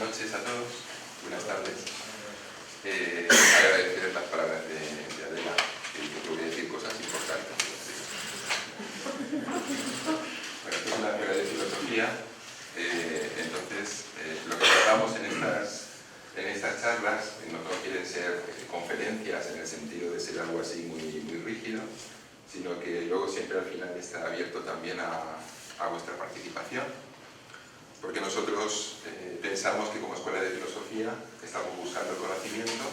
noches a todos, buenas tardes. Agradecer las palabras de Adela, que dice que voy a decir cosas importantes. Bueno, esto es una teoría de filosofía, entonces lo que tratamos en estas charlas no quieren ser conferencias en el sentido de ser algo así muy rígido, sino que luego siempre al final está abierto también a vuestra participación, porque nosotros pensamos que como escuela de filosofía estamos buscando el conocimiento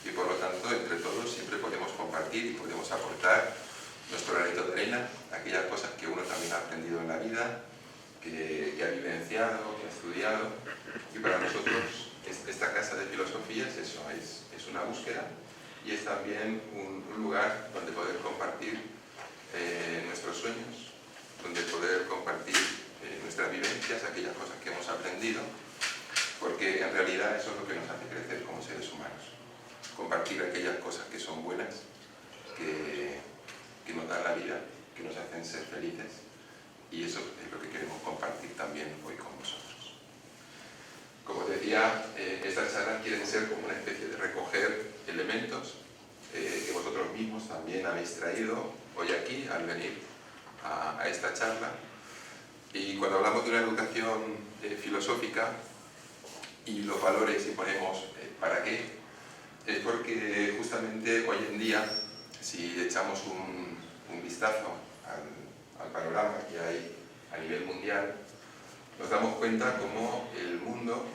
y por lo tanto entre todos siempre podemos compartir y podemos aportar nuestro granito de arena, aquellas cosas que uno también ha aprendido en la vida, que ha vivenciado, que ha estudiado, y para nosotros esta casa de filosofía es eso, es una búsqueda y es también un lugar donde poder compartir nuestros sueños, donde poder compartir nuestras vivencias, aquellas cosas que hemos aprendido, porque en realidad eso es lo que nos hace crecer como seres humanos. Compartir aquellas cosas que son buenas, que nos dan la vida, que nos hacen ser felices, y eso es lo que queremos compartir también hoy con vosotros. Como decía, estas charlas quieren ser como una especie de recoger elementos que vosotros mismos también habéis traído hoy aquí al venir a esta charla. Y cuando hablamos de una educación filosófica y los valores y ponemos ¿para qué? Es porque justamente hoy en día, si echamos un vistazo al panorama que hay a nivel mundial, nos damos cuenta cómo el mundo,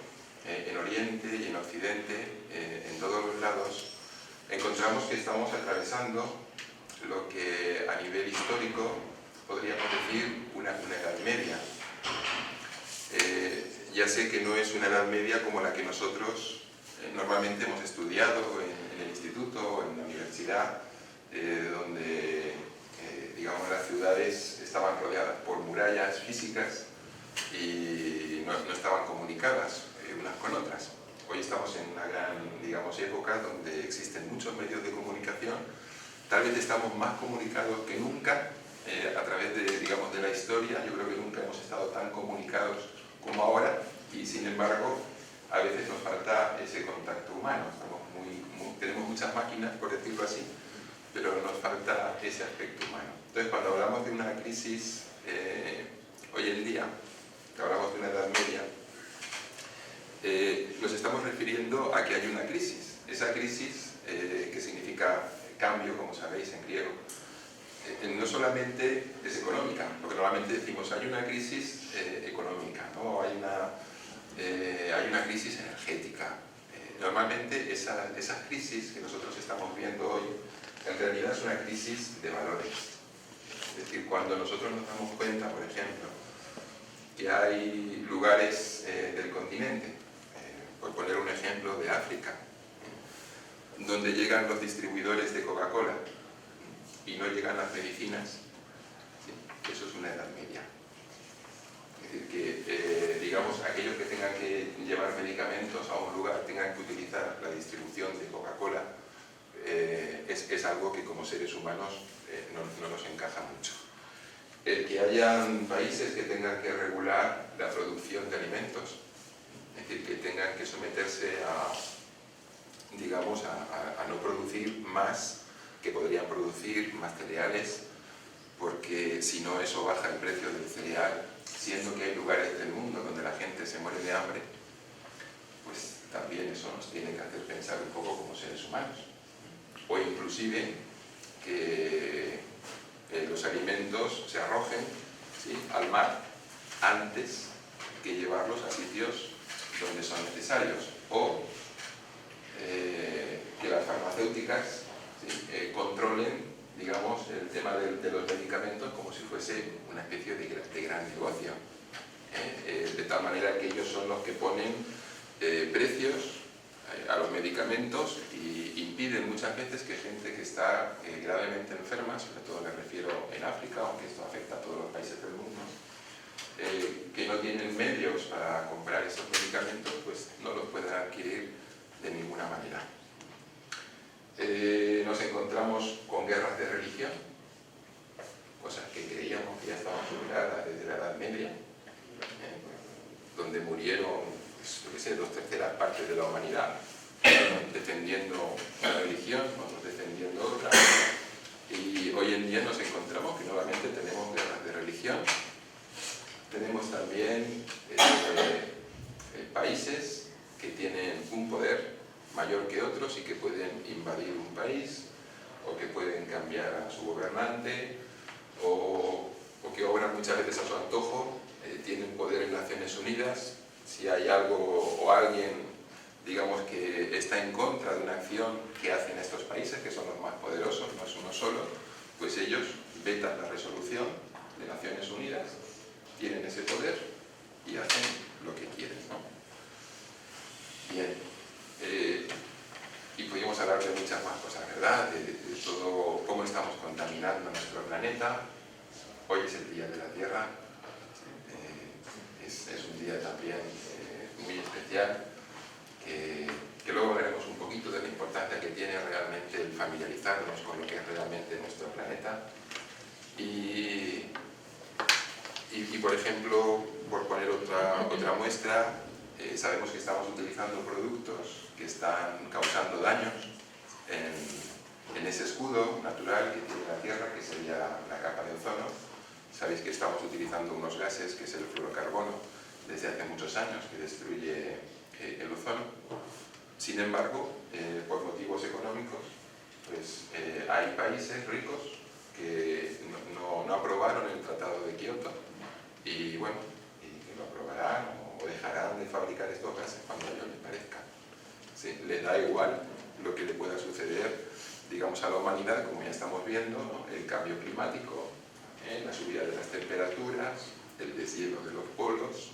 en Oriente y en Occidente, en todos los lados, encontramos que estamos atravesando lo que a nivel histórico podríamos decir una edad media. Ya sé que no es una edad media como la que nosotros normalmente hemos estudiado en el instituto o en la universidad, donde digamos las ciudades estaban rodeadas por murallas físicas y no estaban comunicadas unas con otras. Hoy estamos en una gran, digamos, época donde existen muchos medios de comunicación. Tal vez estamos más comunicados que nunca a través de, digamos, de la historia. Yo creo que nunca hemos estado tan comunicados como ahora y sin embargo a veces nos falta ese contacto humano. Tenemos muchas máquinas, por decirlo así, pero nos falta ese aspecto humano. Entonces, cuando hablamos de una crisis hoy en día, que hablamos de una edad media, nos estamos refiriendo a que hay una crisis. Esa crisis, que significa cambio, como sabéis en griego, no solamente es económica, porque normalmente decimos hay una crisis económica, ¿no? Hay una crisis energética. Normalmente esas crisis que nosotros estamos viendo hoy, en realidad es una crisis de valores. Es decir, cuando nosotros nos damos cuenta, por ejemplo, que hay lugares del continente, por poner un ejemplo de África, donde llegan los distribuidores de Coca-Cola y no llegan las medicinas, ¿sí? Eso es una edad media. Es decir, que digamos, aquellos que tengan que llevar medicamentos a un lugar, tengan que utilizar la distribución de Coca-Cola, es algo que como seres humanos no nos encaja mucho. El que hayan países que tengan que regular la producción de alimentos, es decir, que tengan que someterse digamos, a no producir más, que podrían producir más cereales, porque si no eso baja el precio del cereal, siendo que hay lugares del mundo donde la gente se muere de hambre, pues también eso nos tiene que hacer pensar un poco como seres humanos. O inclusive que los alimentos se arrojen, ¿sí?, al mar antes que llevarlos a sitios donde son necesarios, o que las farmacéuticas, ¿sí?, controlen, digamos, el tema de los medicamentos como si fuese una especie de gran negocio, de tal manera que ellos son los que ponen precios a los medicamentos y impiden muchas veces que gente que está gravemente enferma, sobre todo me refiero en África, aunque esto afecta a todos los países del mundo, que no tienen medios para comprar esos medicamentos, pues no los pueden adquirir de ninguna manera. Nos encontramos con guerras de religión, cosas que creíamos que ya estaban superadas desde la Edad Media, donde murieron pues, yo qué sé, 2/3 partes de la humanidad defendiendo una religión, otros defendiendo otra. Y hoy en día nos encontramos que nuevamente tenemos guerras de religión. Tenemos también países que tienen un poder mayor que otros y que pueden invadir un país, o que pueden cambiar a su gobernante, o que obran muchas veces a su antojo, tienen poder en Naciones Unidas. Si hay algo o alguien, digamos, que está en contra de una acción que hacen estos países, que son los más poderosos, no es uno solo, pues ellos vetan la resolución de Naciones Unidas, tienen ese poder y hacen lo que quieren, ¿no? Bien, y podríamos hablar de muchas más cosas, ¿verdad? De todo cómo estamos contaminando nuestro planeta. Hoy es el Día de la Tierra, es un día también muy especial, que luego veremos un poquito de la importancia que tiene realmente el familiarizarnos con lo que es realmente nuestro planeta. Y por ejemplo, por poner otra muestra, sabemos que estamos utilizando productos que están causando daños en ese escudo natural que tiene la Tierra, que sería la capa de ozono. Sabéis que estamos utilizando unos gases, que es el fluorocarbono, desde hace muchos años, que destruye el ozono. Sin embargo, por motivos económicos, pues hay países ricos que no aprobaron el Tratado de Kioto, y bueno, y que lo aprobarán o dejarán de fabricar estos gases cuando a ellos les parezca. Sí, les da igual lo que le pueda suceder, digamos, a la humanidad, como ya estamos viendo, ¿no? El cambio climático, la subida de las temperaturas, el deshielo de los polos,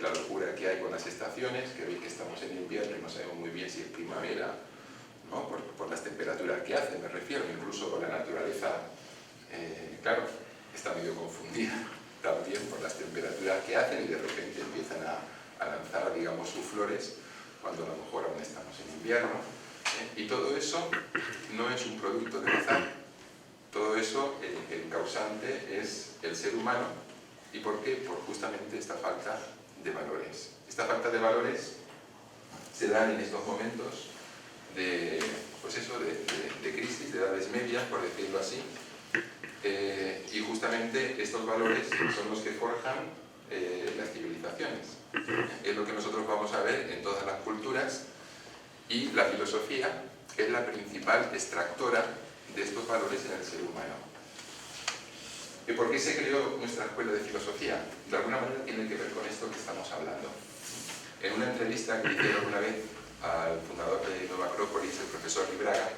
la locura que hay con las estaciones, que veis que estamos en invierno y no sabemos muy bien si es primavera, ¿no? Por las temperaturas que hace, me refiero, incluso con la naturaleza, claro, está medio confundida también por las temperaturas que hacen, y de repente empiezan a lanzar, digamos, sus flores cuando a lo mejor aún estamos en invierno, y todo eso no es un producto del azar. Todo eso, el causante es el ser humano. ¿Y por qué? Por justamente esta falta de valores. Esta falta de valores se dan en estos momentos de crisis, de edades medias, por decirlo así, y justamente estos valores son los que forjan las civilizaciones. Es lo que nosotros vamos a ver en todas las culturas, y la filosofía es la principal extractora de estos valores en el ser humano. ¿Y por qué se creó nuestra escuela de filosofía? De alguna manera tiene que ver con esto que estamos hablando. En una entrevista que hicieron una vez al fundador de Nueva Acrópolis, el profesor Libraga,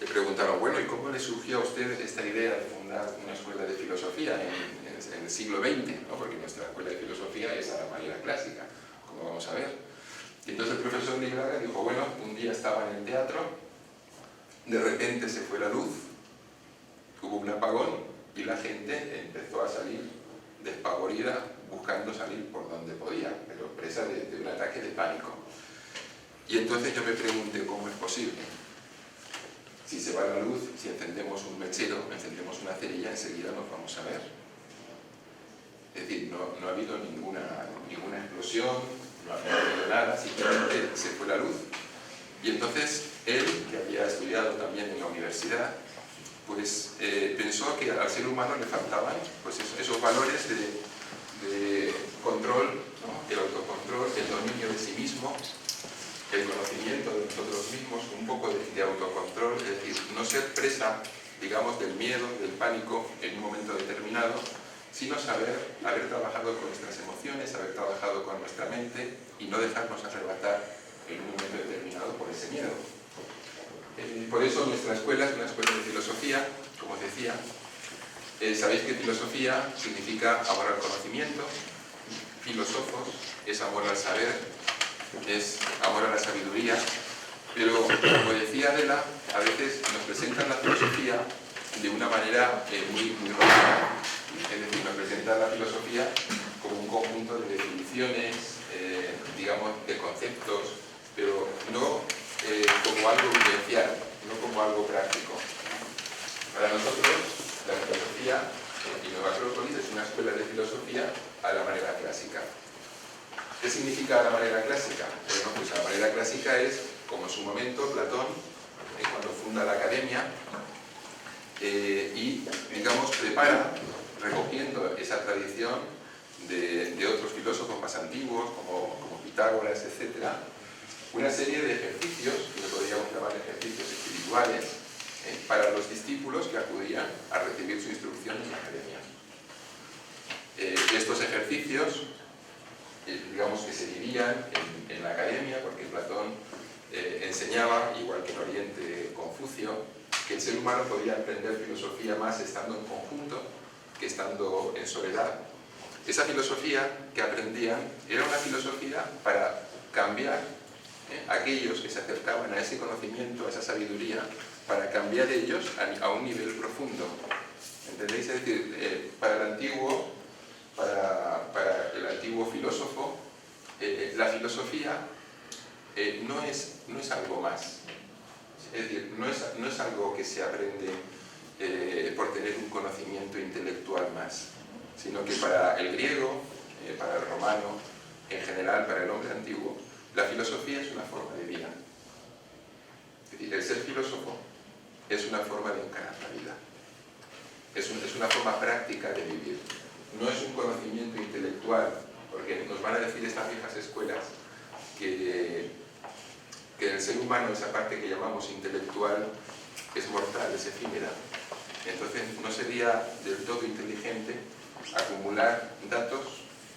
le preguntaron, bueno, ¿y cómo le surgió a usted esta idea de fundar una escuela de filosofía en el siglo XX? ¿No? Porque nuestra escuela de filosofía es a la manera clásica, como vamos a ver. Y entonces el profesor Libraga dijo, bueno, un día estaba en el teatro, de repente se fue la luz, hubo un apagón, y la gente empezó a salir despavorida, buscando salir por donde podía, pero presa de un ataque de pánico. Y entonces yo me pregunté, ¿cómo es posible? Si se va la luz, si encendemos un mechero, encendemos una cerilla, enseguida nos vamos a ver. Es decir, no ha habido ninguna explosión, no ha habido nada, simplemente se fue la luz. Y entonces él, que había estudiado también en la universidad, pues pensó que al ser humano le faltaban pues esos valores de control, ¿no? El autocontrol, el dominio de sí mismo, el conocimiento de nosotros mismos, un poco de autocontrol, es decir, no ser presa, digamos, del miedo, del pánico en un momento determinado, sino haber trabajado con nuestras emociones, haber trabajado con nuestra mente y no dejarnos arrebatar en un momento determinado por ese miedo. Por eso nuestra escuela es una escuela de filosofía, como os decía. Sabéis que filosofía significa amor al conocimiento, filósofos es amor al saber, es amor a la sabiduría, pero como decía Adela, a veces nos presentan la filosofía de una manera muy radical. Es decir, nos presentan la filosofía como un conjunto de definiciones, digamos, de conceptos, pero no como algo vivencial, no como algo práctico. Para nosotros, la filosofía y Nueva Acrópolis es una escuela de filosofía a la manera clásica. ¿Qué significa la manera clásica? Bueno, pues la manera clásica es, como en su momento, Platón, cuando funda la academia, y, digamos, prepara, recogiendo esa tradición de otros filósofos más antiguos, como Pitágoras, etc., una serie de ejercicios, que podríamos llamar ejercicios espirituales, para los discípulos que acudían a recibir su instrucción en la academia. Estos ejercicios, digamos que se vivían en la academia, porque Platón enseñaba, igual que en Oriente Confucio, que el ser humano podía aprender filosofía más estando en conjunto que estando en soledad. Esa filosofía que aprendían era una filosofía para cambiar aquellos que se acercaban a ese conocimiento, a esa sabiduría, para cambiar ellos a un nivel profundo. ¿Entendéis? Es decir, para el antiguo filósofo, la filosofía no es algo más. Es decir, no es algo que se aprende por tener un conocimiento intelectual más, sino que para el griego, para el romano, en general para el hombre antiguo, la filosofía es una forma de vida. Es decir, el ser filósofo es una forma de encarar la vida. Es una forma práctica de vivir. No es un conocimiento intelectual, porque nos van a decir estas viejas escuelas que el ser humano, esa parte que llamamos intelectual, es mortal, es efímera. Entonces no sería del todo inteligente acumular datos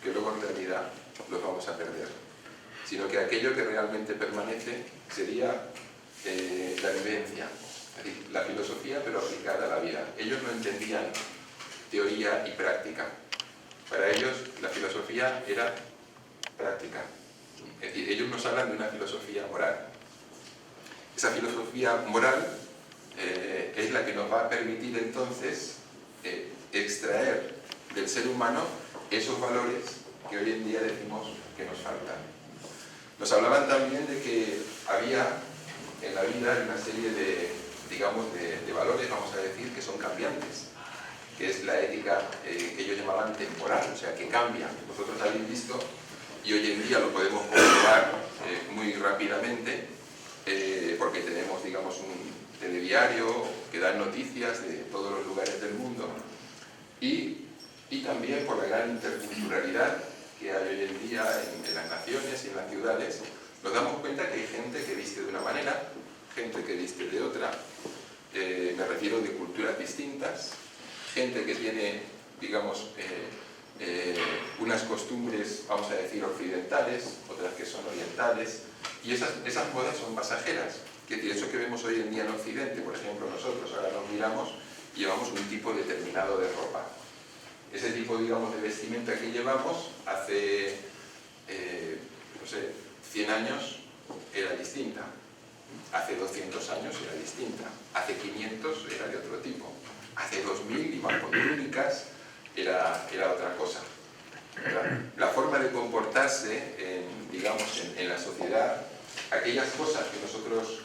que luego en realidad los vamos a perder, sino que aquello que realmente permanece sería la vivencia, es decir, la filosofía pero aplicada a la vida. Ellos no entendían teoría y práctica. Para ellos la filosofía era práctica. Es decir, ellos nos hablan de una filosofía moral. Esa filosofía moral es la que nos va a permitir entonces extraer del ser humano esos valores que hoy en día decimos que nos faltan. Nos hablaban también de que había en la vida una serie de valores, vamos a decir, que son cambiantes, que es la ética que ellos llamaban temporal, o sea, que cambian. Vosotros habéis visto, y hoy en día lo podemos comprobar muy rápidamente, porque tenemos, digamos, un telediario que da noticias de todos los lugares del mundo, y también por la gran interculturalidad que hay hoy en día en las naciones y en las ciudades, nos damos cuenta que hay gente que viste de una manera, gente que viste de otra, me refiero de culturas distintas, gente que tiene, digamos, unas costumbres, vamos a decir, occidentales, otras que son orientales, y esas modas son pasajeras. Es decir, eso que vemos hoy en día en Occidente, por ejemplo, nosotros ahora nos miramos y llevamos un tipo determinado de ropa. Ese tipo, digamos, de vestimenta que llevamos hace, no sé, 100 años era distinta, hace 200 años era distinta, hace 500 era de otro tipo, hace 2000 iban con túnicas, era otra cosa. La forma de comportarse, en la sociedad, aquellas cosas que nosotros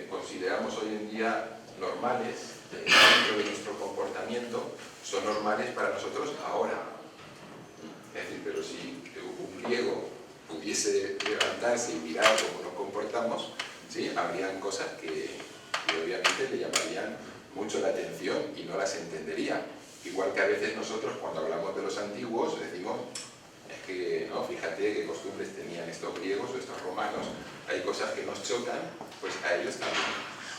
consideramos hoy en día normales dentro de nuestro comportamiento, son normales para nosotros ahora. Es decir, pero si un griego pudiese levantarse y mirar cómo nos comportamos, ¿sí?, habrían cosas que obviamente le llamarían mucho la atención y no las entendería. Igual que a veces nosotros, cuando hablamos de los antiguos, decimos, es que, no, fíjate qué costumbres tenían estos griegos o estos romanos, hay cosas que nos chocan, pues a ellos también.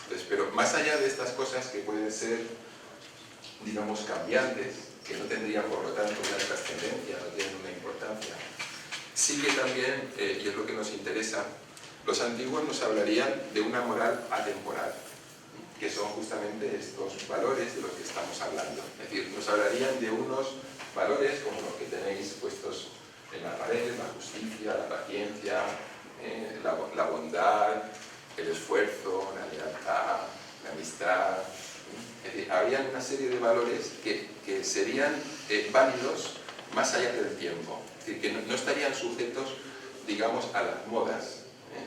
Entonces, pero más allá de estas cosas que pueden ser, digamos, cambiantes, que no tendrían por lo tanto una trascendencia, no tienen una importancia, sí que también, y es lo que nos interesa, los antiguos nos hablarían de una moral atemporal, que son justamente estos valores de los que estamos hablando. Es decir, nos hablarían de unos valores como los que tenéis puestos en la pared: la justicia, la paciencia, la bondad, el esfuerzo, la lealtad, la amistad. Es decir, habría una serie de valores que serían válidos más allá del tiempo. Es decir, que no estarían sujetos, digamos, a las modas,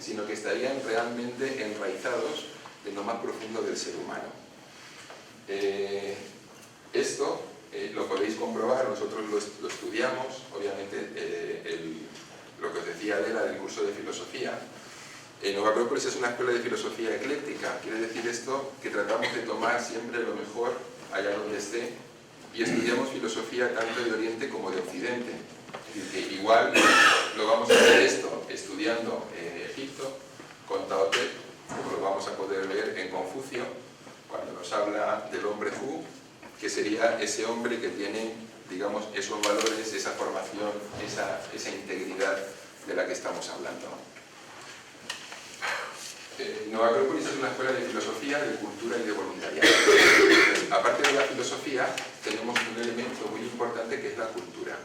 sino que estarían realmente enraizados en lo más profundo del ser humano. Esto lo podéis comprobar, nosotros lo estudiamos, obviamente lo que os decía decía Adela del curso de filosofía, Nova Acrópolis es una escuela de filosofía ecléctica. Quiere decir esto que tratamos de tomar siempre lo mejor allá donde esté y estudiamos filosofía tanto de Oriente como de Occidente. Es decir, que igual lo vamos a hacer esto estudiando en Egipto con Tao Te, como lo vamos a poder ver en Confucio, cuando nos habla del hombre Hu, que sería ese hombre que tiene, digamos, esos valores, esa formación, esa integridad de la que estamos hablando. Nova Acrópolis es una escuela de filosofía, de cultura y de voluntariado. Aparte de la filosofía, tenemos un elemento muy importante que es la cultura.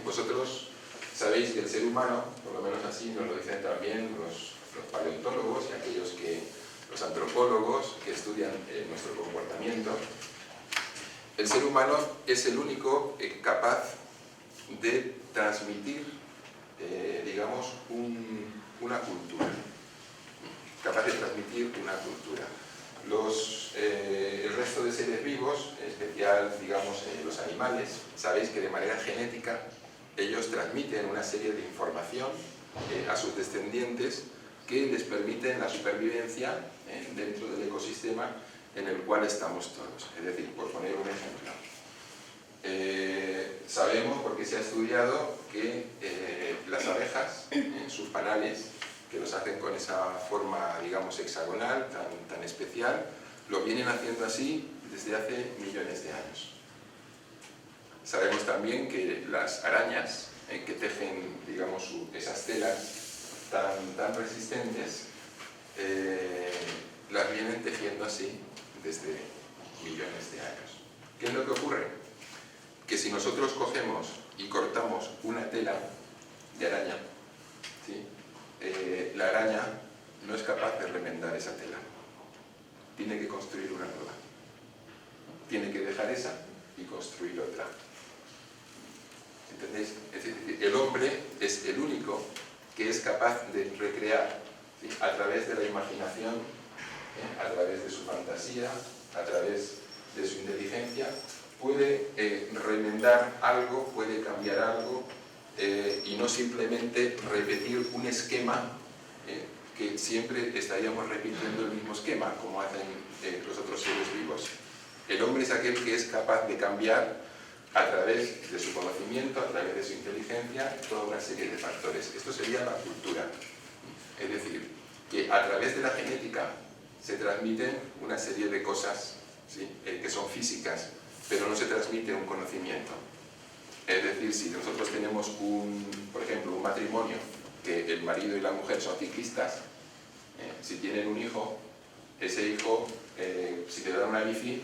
Vosotros sabéis que el ser humano, por lo menos así nos lo dicen también los paleontólogos y los antropólogos que estudian nuestro comportamiento, el ser humano es el único capaz de transmitir, digamos, una cultura. Capaz de transmitir una cultura. El resto de seres vivos, en especial, digamos, los animales, sabéis que de manera genética ellos transmiten una serie de información a sus descendientes que les permiten la supervivencia dentro del ecosistema en el cual estamos todos. Es decir, por poner un ejemplo, sabemos, porque se ha estudiado, que las abejas, sus panales, que los hacen con esa forma, digamos, hexagonal, tan especial, lo vienen haciendo así desde hace millones de años. Sabemos también que las arañas, que tejen, digamos, esas telas tan resistentes, las vienen tejiendo así desde millones de años. ¿Qué es lo que ocurre? Que si nosotros cogemos y cortamos una tela de araña, ¿sí?, la araña no es capaz de remendar esa tela. Tiene que construir una nueva. Tiene que dejar esa y construir otra. ¿Entendéis? Es decir, el hombre es el único que es capaz de recrear, ¿sí?, a través de la imaginación, a través de su fantasía, a través de su inteligencia, puede remendar algo, puede cambiar algo, y no simplemente repetir un esquema que siempre estaríamos repitiendo el mismo esquema, como hacen los otros seres vivos. El hombre es aquel que es capaz de cambiar a través de su conocimiento, a través de su inteligencia, toda una serie de factores. Esto sería la cultura. Es decir, que a través de la genética se transmiten una serie de cosas, ¿sí?, que son físicas, pero no se transmite un conocimiento. Es decir, si nosotros tenemos, por ejemplo, un matrimonio, que el marido y la mujer son ciclistas, si tienen un hijo, ese hijo, si te dan una bici,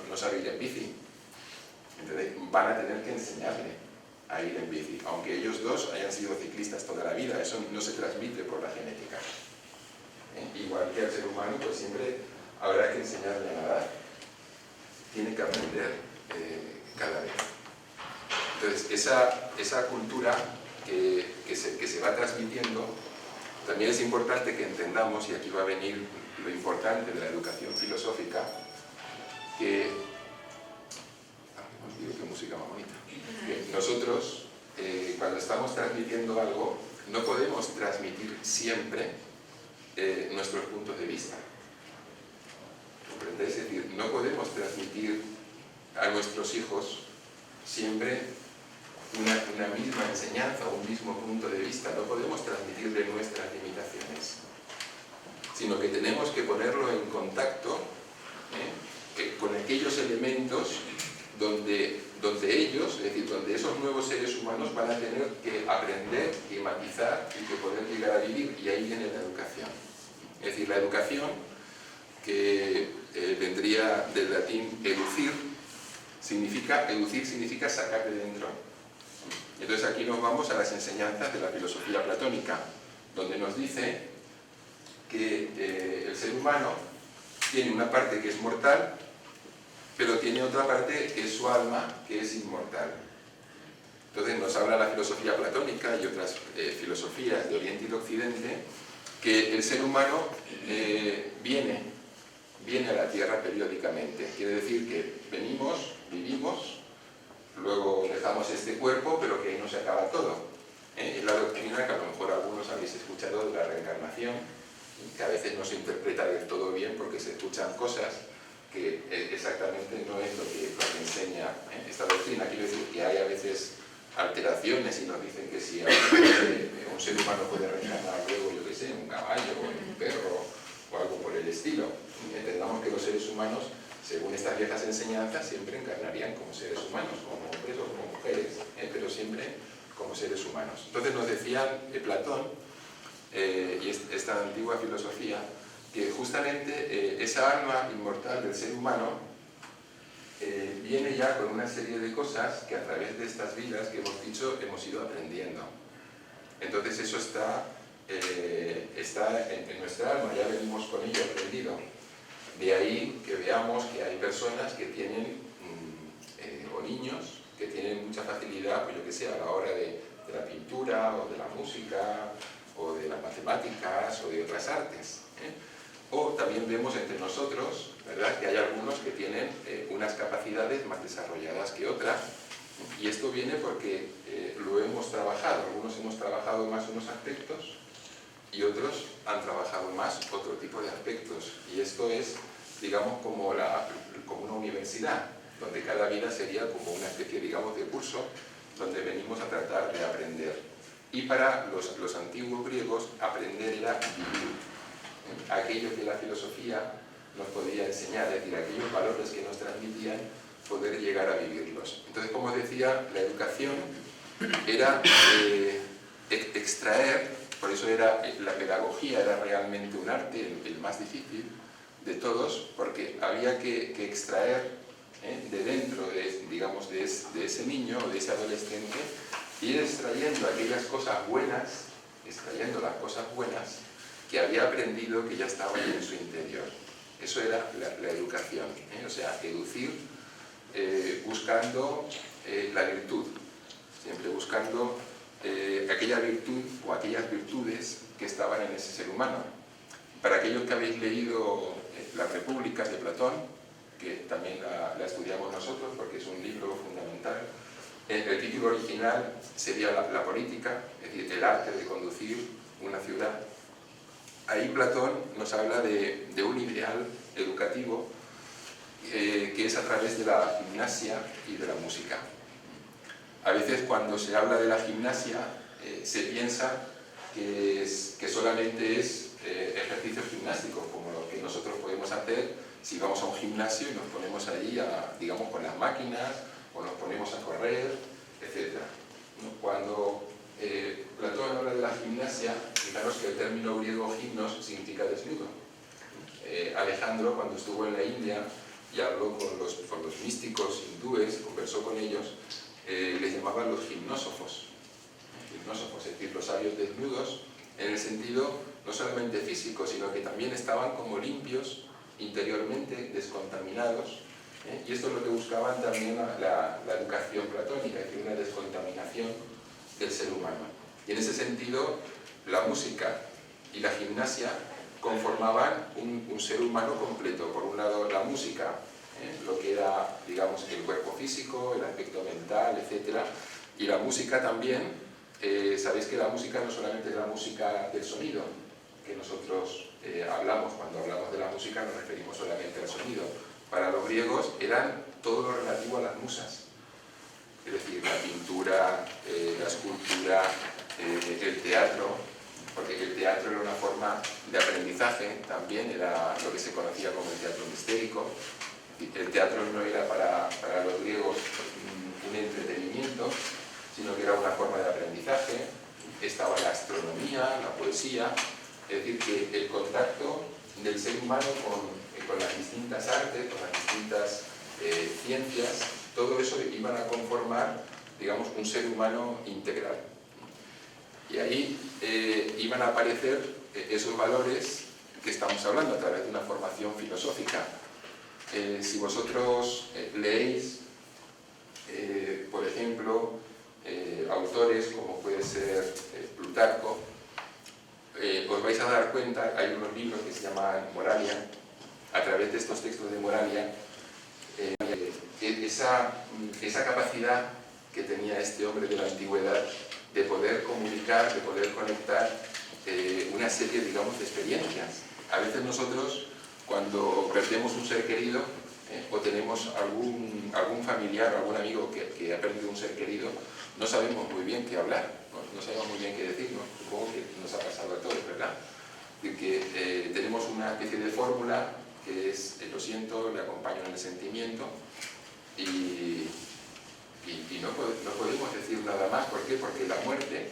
no sabe ir en bici. Entonces, van a tener que enseñarle a ir en bici, aunque ellos dos hayan sido ciclistas toda la vida. Eso no se transmite por la genética. Igual que al ser humano, pues siempre habrá que enseñarle a nadar. Tiene que aprender cada vez. Entonces, esa cultura que se va transmitiendo, también es importante que entendamos, y aquí va a venir lo importante de la educación filosófica, que... os digo qué música más bonita. Que nosotros, cuando estamos transmitiendo algo, no podemos transmitir siempre nuestros puntos de vista. ¿Comprendéis? Es decir, no podemos transmitir a nuestros hijos siempre una misma enseñanza o un mismo punto de vista. No podemos transmitirle nuestras limitaciones, sino que tenemos que ponerlo en contacto con aquellos elementos donde ellos, es decir, donde esos nuevos seres humanos van a tener que aprender y matizar y que poder llegar a vivir, y ahí viene la educación. Es decir, la educación, que vendría del latín educir significa sacar de dentro. Entonces aquí nos vamos a las enseñanzas de la filosofía platónica, donde nos dice que el ser humano tiene una parte que es mortal, pero tiene otra parte que es su alma, que es inmortal. Entonces nos habla la filosofía platónica y otras filosofías de Oriente y de Occidente, que el ser humano viene a la Tierra periódicamente. Quiere decir que venimos, vivimos, luego dejamos este cuerpo, pero que ahí no se acaba todo. Es la doctrina doctrina que a lo mejor algunos habéis escuchado de la reencarnación, que a veces no se interpreta del todo bien porque se escuchan cosas que exactamente no es lo que enseña esta doctrina. Quiero decir que hay a veces alteraciones y nos dicen que si un ser humano puede reencarnar luego, yo qué sé, en un caballo o en un perro o algo por el estilo. Entendamos que los seres humanos, según estas viejas enseñanzas, siempre encarnarían como seres humanos, como hombres o como mujeres, pero siempre como seres humanos. Entonces nos decía Platón, y esta antigua filosofía, que justamente esa alma inmortal del ser humano viene ya con una serie de cosas que a través de estas vidas que hemos dicho hemos ido aprendiendo. Entonces eso está en nuestra alma, ya venimos con ello aprendido. De ahí que veamos que hay personas que tienen, o niños, que tienen mucha facilidad, pues yo que sé, a la hora de la pintura, o de la música, o de las matemáticas, o de otras artes. O también vemos entre nosotros, ¿verdad?, que hay algunos que tienen unas capacidades más desarrolladas que otras, y esto viene porque lo hemos trabajado. Algunos hemos trabajado más unos aspectos y otros han trabajado más otro tipo de aspectos, y esto es, digamos, como una universidad, donde cada vida sería como una especie, digamos, de curso donde venimos a tratar de aprender. Y para los antiguos griegos, aprender era vivir aquello que la filosofía nos podía enseñar, es decir, aquellos valores que nos transmitían, poder llegar a vivirlos. Entonces, como decía, la educación era extraer, por eso la pedagogía era realmente un arte, el más difícil de todos, porque había que extraer de dentro, digamos, de ese niño o de ese adolescente, ir extrayendo aquellas cosas buenas, extrayendo las cosas buenas que había aprendido, que ya estaban en su interior. Eso era la educación, o sea, educir buscando la virtud, siempre buscando aquella virtud o aquellas virtudes que estaban en ese ser humano. Para aquellos que habéis leído La República de Platón, que también la estudiamos nosotros porque es un libro fundamental, el título original sería la política, es decir, el arte de conducir una ciudad. Ahí Platón nos habla de un ideal educativo que es a través de la gimnasia y de la música. A veces cuando se habla de la gimnasia se piensa que solamente es ejercicios gimnásticos, como los que nosotros podemos hacer si vamos a un gimnasio y nos ponemos allí, digamos, con las máquinas, o nos ponemos a correr, etc. Cuando Platón habla de la gimnasia, fijaros que el término griego gimnos significa desnudo. Alejandro, cuando estuvo en la India y habló con los místicos hindúes, conversó con ellos, les llamaban los gimnósofos, es decir, los sabios desnudos, en el sentido no solamente físico, sino que también estaban como limpios interiormente, descontaminados, y esto es lo que buscaban también la educación platónica, es decir, una descontaminación del ser humano. Y en ese sentido, la música y la gimnasia conformaban un ser humano completo. Por un lado, la música, lo que era, digamos, el cuerpo físico, el aspecto mental, etc. Y la música también, sabéis que la música no solamente es la música del sonido, que nosotros hablamos, cuando hablamos de la música nos referimos solamente al sonido. Para los griegos eran todo lo relativo a las musas, es decir, la pintura, la escultura, el teatro, porque el teatro era una forma de aprendizaje también, era lo que se conocía como el teatro mistérico. El teatro no era para los griegos un entretenimiento, sino que era una forma de aprendizaje. Estaba la astronomía, la poesía, es decir, que el contacto del ser humano con las distintas artes, con las distintas ciencias, todo eso iban a conformar, digamos, un ser humano integral. Y ahí iban a aparecer esos valores que estamos hablando a través de una formación filosófica. Si vosotros leéis, por ejemplo, autores como puede ser Plutarco, os vais a dar cuenta, hay unos libros que se llaman Moralia, a través de estos textos de Moralia, esa capacidad que tenía este hombre de la antigüedad de poder comunicar, de poder conectar una serie, digamos, de experiencias. A veces nosotros, cuando perdemos un ser querido, o tenemos algún familiar o algún amigo que ha perdido un ser querido, no sabemos muy bien qué hablar, no sabemos muy bien qué decirnos. Supongo que nos ha pasado a todos, ¿verdad? De que tenemos una especie de fórmula que es lo siento, le acompaño en el sentimiento y no podemos decir nada más. ¿Por qué? Porque la muerte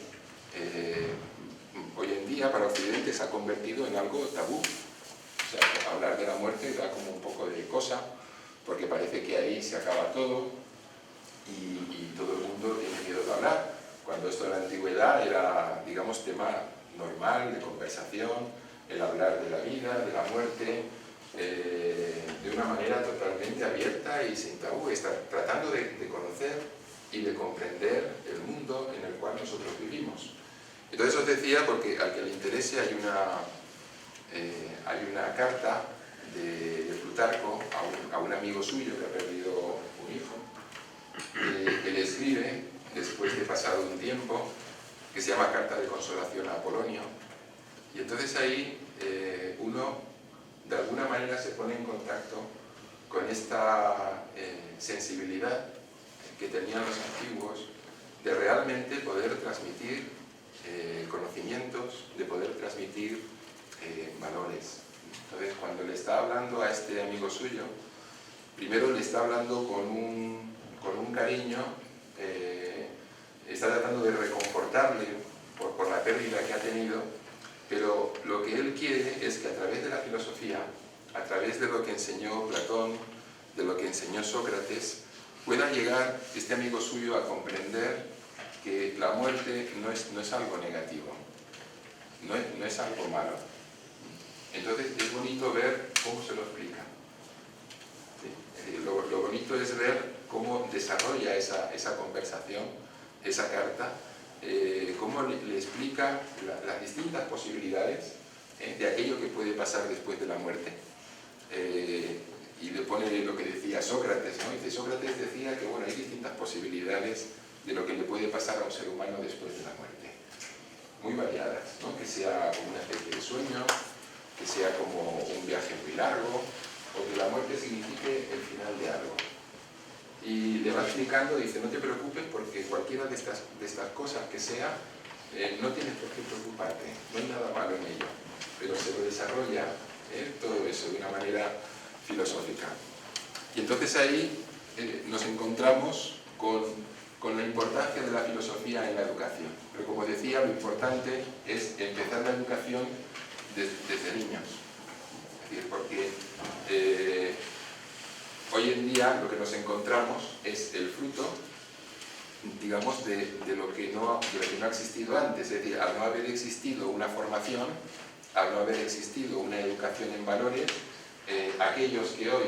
hoy en día para Occidente se ha convertido en algo tabú. O sea, hablar de la muerte da como un poco de cosa, porque parece que ahí se acaba todo y todo el mundo tiene miedo de hablar. Cuando esto en la antigüedad era, digamos, tema normal de conversación, el hablar de la vida, de la muerte, de una manera totalmente abierta y sin tabú, tratando de conocer y de comprender el mundo en el cual nosotros vivimos. Entonces os decía, porque al que le interese hay una carta de Plutarco a un amigo suyo que ha perdido un hijo, que le escribe después de pasado un tiempo, que se llama Carta de Consolación a Apolonio. Y entonces ahí uno de alguna manera se pone en contacto con esta sensibilidad que tenían los antiguos de realmente poder transmitir conocimientos, de poder transmitir valores. Entonces, cuando le está hablando a este amigo suyo, primero le está hablando con un cariño, está tratando de reconfortarle por la pérdida que ha tenido, pero lo que él quiere es que a través de la filosofía, a través de lo que enseñó Platón, de lo que enseñó Sócrates, pueda llegar este amigo suyo a comprender que la muerte no es algo negativo, no es algo malo. Entonces es bonito ver cómo se lo explica. ¿Sí? Lo bonito es ver cómo desarrolla esa conversación, esa carta, cómo le explica las distintas posibilidades de aquello que puede pasar después de la muerte. Y le pone lo que decía Sócrates, ¿no? Dice, Sócrates decía que bueno, hay distintas posibilidades de lo que le puede pasar a un ser humano después de la muerte. Muy variadas, ¿no? Que sea como una especie de sueño, que sea como un viaje muy largo, o que la muerte signifique el final de algo. Y le va explicando, dice, no te preocupes porque cualquiera de estas cosas que sea, no tienes por qué preocuparte, no hay nada malo en ello, pero se lo desarrolla todo eso de una manera filosófica. Y entonces ahí nos encontramos con la importancia de la filosofía en la educación. Pero como decía, lo importante es empezar la educación desde niños. Es decir, porque hoy en día lo que nos encontramos es el fruto, digamos, de lo que no ha existido antes. Es decir, al no haber existido una formación, al no haber existido una educación en valores, aquellos que hoy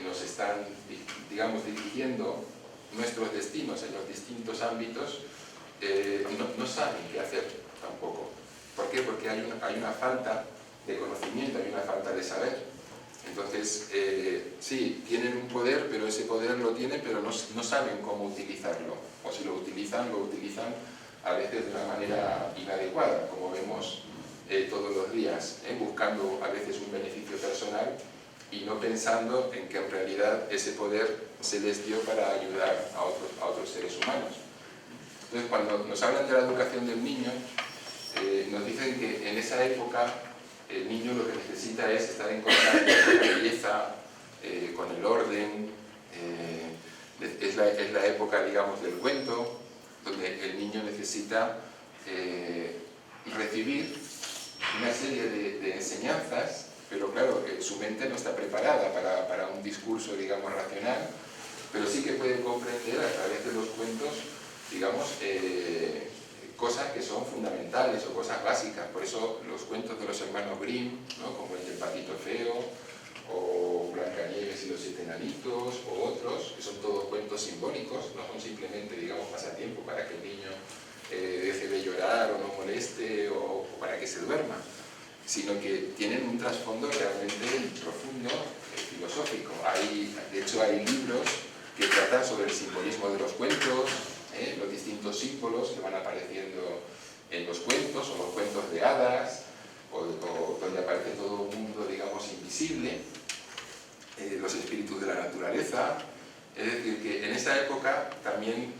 nos están, digamos, dirigiendo nuestros destinos en los distintos ámbitos, no saben qué hacer tampoco. ¿Por qué? Porque hay una falta de conocimiento, hay una falta de saber. Entonces, sí, tienen un poder, pero ese poder lo tienen, pero no saben cómo utilizarlo. O si lo utilizan a veces de una manera inadecuada, como vemos todos los días, buscando a veces un beneficio personal y no pensando en que en realidad ese poder se les dio para ayudar a otros seres humanos. Entonces, cuando nos hablan de la educación del niño, nos dicen que en esa época el niño lo que necesita es estar en contacto con la belleza, con el orden, es la época, digamos, del cuento, donde el niño necesita recibir una serie de enseñanzas, pero claro, su mente no está preparada para un discurso, digamos, racional, pero sí que puede comprender a través de los cuentos, digamos, cosas que son fundamentales o cosas básicas. Por eso los cuentos de los hermanos Grimm, ¿no? Como el del Patito Feo, o Blancanieves y los 7 enanitos, o otros, que son todos cuentos simbólicos, no son simplemente, digamos, pasatiempo para que el niño deje de llorar o no moleste o para que se duerma, sino que tienen un trasfondo realmente profundo, filosófico. De hecho, hay libros que tratan sobre el simbolismo de los cuentos, los distintos símbolos que van apareciendo en los cuentos, o los cuentos de hadas, o donde aparece todo un mundo, digamos, invisible, los espíritus de la naturaleza. Es decir, que en esa época también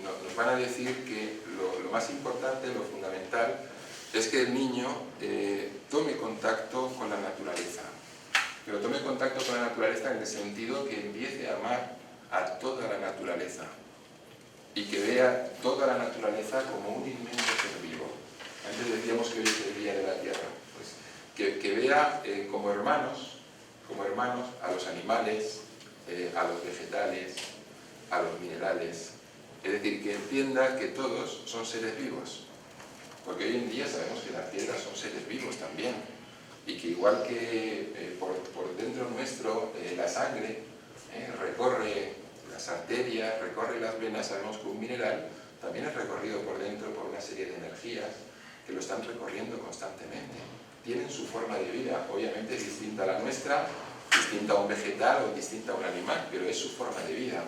nos van a decir que lo más importante, lo fundamental, es que el niño tome contacto con la naturaleza. Pero tome contacto con la naturaleza en el sentido que empiece a amar a toda la naturaleza y que vea toda la naturaleza como un inmenso ser vivo. Antes decíamos que hoy es el Día de la Tierra. Pues, que vea como hermanos a los animales, a los vegetales, a los minerales. Es decir, que entienda que todos son seres vivos. Porque hoy en día sabemos que las piedras son seres vivos también. Y que igual que por dentro nuestro la sangre recorre las arterias, recorre las venas, sabemos que un mineral también es recorrido por dentro por una serie de energías que lo están recorriendo constantemente. Tienen su forma de vida, obviamente es distinta a la nuestra, distinta a un vegetal o distinta a un animal, pero es su forma de vida.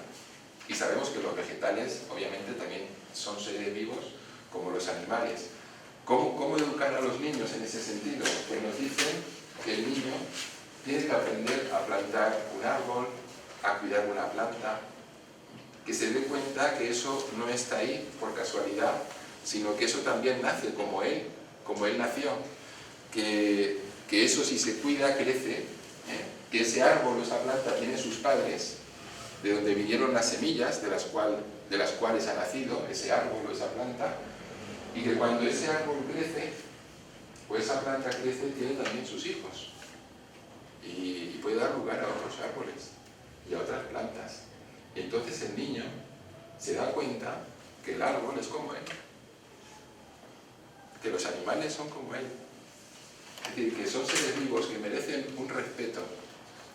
Y sabemos que los vegetales, obviamente, también son seres vivos como los animales. ¿Cómo educar a los niños en ese sentido? Pues nos dicen que el niño tiene que aprender a plantar un árbol, a cuidar una planta, que se dé cuenta que eso no está ahí por casualidad, sino que eso también nace como él nació, que eso si se cuida crece, que ese árbol o esa planta tiene sus padres, de donde vinieron las semillas de las cuales ha nacido ese árbol o esa planta, y que cuando ese árbol crece o esa planta crece tiene también sus hijos y puede dar lugar a otros árboles y a otras plantas. Y entonces el niño se da cuenta que el árbol es como él, que los animales son como él. Es decir, que son seres vivos que merecen un respeto,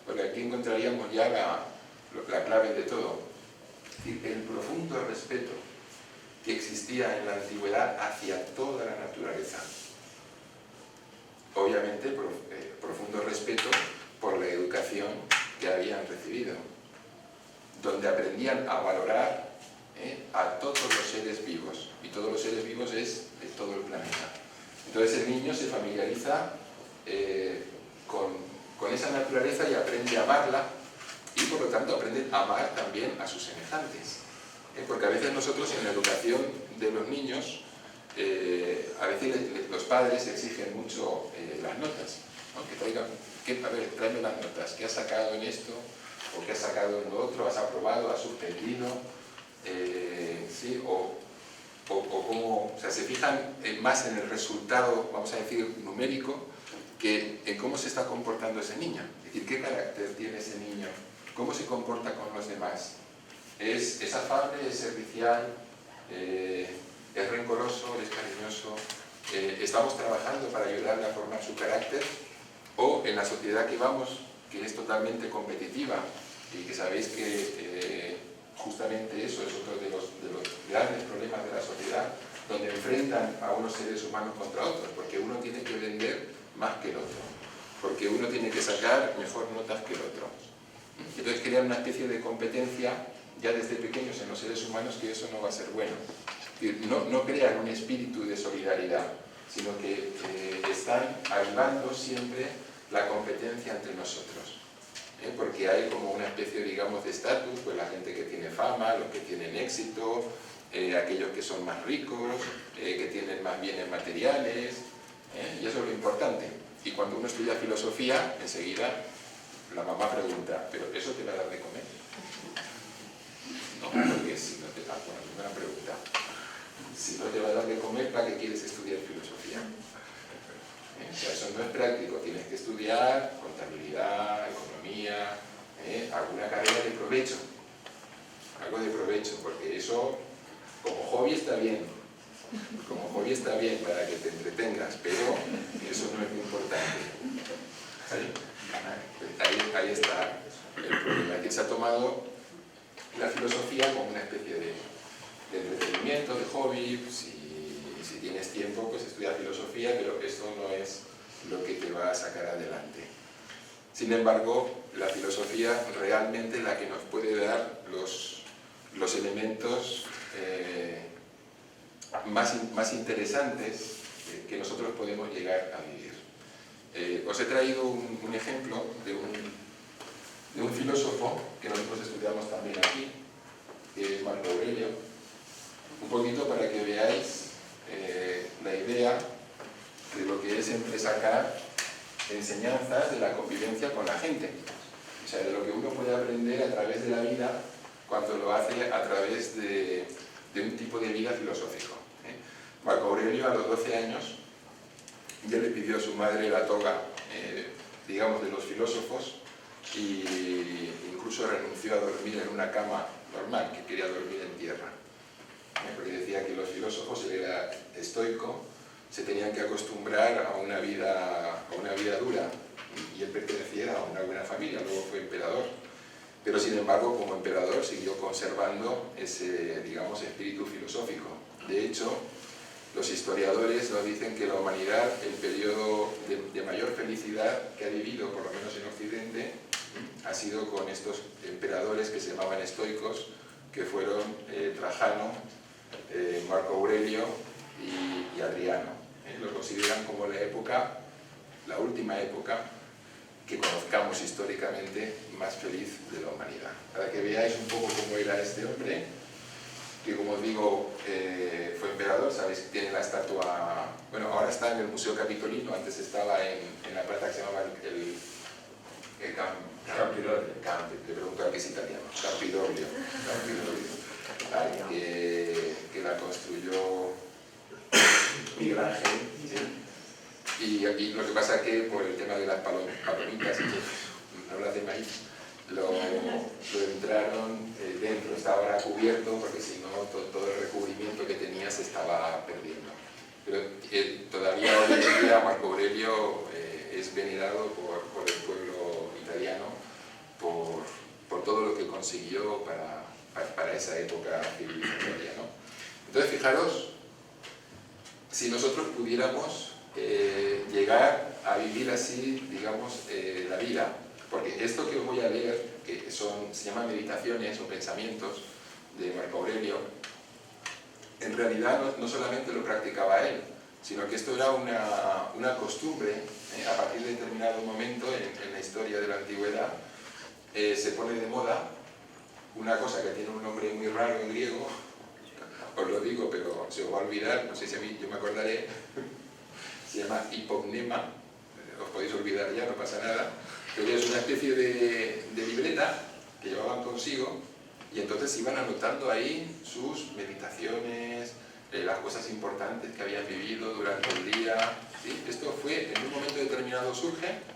porque aquí encontraríamos ya la clave de todo. Es decir, el profundo respeto que existía en la antigüedad hacia toda la naturaleza. Obviamente, profundo respeto por la educación que habían recibido, donde aprendían a valorar a todos los seres vivos, y todos los seres vivos es de todo el planeta. Entonces el niño se familiariza con esa naturaleza y aprende a amarla, y por lo tanto aprende a amar también a sus semejantes. Porque a veces nosotros en la educación de los niños, a veces los padres exigen mucho las notas, ¿no? Que traigan, a ver, tráeme las notas, ¿qué has sacado en esto? ¿O qué has sacado en lo otro? ¿Has aprobado? ¿Has suspendido? ¿Sí? O sea, se fijan más en el resultado, vamos a decir, numérico, que en cómo se está comportando ese niño. Es decir, ¿qué carácter tiene ese niño? ¿Cómo se comporta con los demás? ¿Es afable? ¿Es servicial? ¿Es rencoroso? ¿Es cariñoso? ¿Estamos trabajando para ayudarle a formar su carácter? ¿O en la sociedad que vamos, que es totalmente competitiva y que sabéis que justamente eso es otro de los grandes problemas de la sociedad, donde enfrentan a unos seres humanos contra otros, porque uno tiene que vender más que el otro, porque uno tiene que sacar mejor notas que el otro. Entonces crean una especie de competencia ya desde pequeños en los seres humanos, que eso no va a ser bueno. No crean un espíritu de solidaridad, sino que están avivando siempre la competencia entre nosotros. Porque hay como una especie, digamos, de estatus, pues la gente que tiene fama, los que tienen éxito, aquellos que son más ricos, que tienen más bienes materiales, y eso es lo importante. Y cuando uno estudia filosofía, enseguida la mamá pregunta, ¿pero eso te va a dar de comer? No, porque si no te va a poner una pregunta. Si no te va a dar de comer, ¿para qué quieres estudiar filosofía? O sea, eso no es práctico, tienes que estudiar contabilidad, economía, alguna carrera de provecho, algo de provecho, porque eso como hobby está bien, para que te entretengas, pero eso no es muy importante. Ahí está el problema, que se ha tomado la filosofía como una especie de entretenimiento, de hobby. Si tienes tiempo, pues estudia filosofía, pero esto no es lo que te va a sacar adelante. Sin embargo, la filosofía realmente es la que nos puede dar los elementos más interesantes que nosotros podemos llegar a vivir. Os he traído un ejemplo de un filósofo que nosotros estudiamos también aquí, que es Marco Aurelio, un poquito para que veáis la idea de lo que es sacar enseñanzas de la convivencia con la gente, o sea, de lo que uno puede aprender a través de la vida cuando lo hace a través de un tipo de vida filosófico. Marco Aurelio a los 12 años ya le pidió a su madre la toga, digamos, de los filósofos, y incluso renunció a dormir en una cama normal, que quería dormir en tierra, porque decía que los filósofos, él era estoico, se tenían que acostumbrar a una vida dura, y él pertenecía a una buena familia, luego fue emperador, pero sin embargo como emperador siguió conservando ese, digamos, espíritu filosófico. De hecho, los historiadores nos dicen que la humanidad, el periodo de mayor felicidad que ha vivido, por lo menos en Occidente, ha sido con estos emperadores que se llamaban estoicos, que fueron Trajano, Marco Aurelio y Adriano. Lo consideran como la última época que conozcamos históricamente más feliz de la humanidad. Para que veáis un poco cómo era este hombre, que como os digo, fue emperador, sabéis que tiene la estatua, bueno, ahora está en el Museo Capitolino, antes estaba en la plaza que se llamaba el Campidoglio, le pregunto a que es italiano, Campidoglio, que la construyó Miguel Ángel, ¿sí? Y lo que pasa es que por el tema de las palomitas, hablas de maíz, lo entraron dentro, estaba ahora cubierto porque si no todo el recubrimiento que tenía se estaba perdiendo. Pero todavía hoy en día Marco Aurelio es venerado por el pueblo italiano por todo lo que consiguió para esa época civilizatoria, ¿no? Entonces fijaros, si nosotros pudiéramos llegar a vivir así, digamos, la vida, porque esto que os voy a leer, que se llaman meditaciones o pensamientos de Marco Aurelio, en realidad no solamente lo practicaba él, sino que esto era una costumbre, a partir de determinado momento en la historia de la antigüedad, se pone de moda una cosa que tiene un nombre muy raro en griego, os lo digo, pero se os va a olvidar, no sé si a mí, yo me acordaré, se llama hipopnema, os podéis olvidar ya, no pasa nada, pero es una especie de libreta que llevaban consigo y entonces iban anotando ahí sus meditaciones, las cosas importantes que habían vivido durante el día, ¿sí? Esto fue, en un momento determinado surge,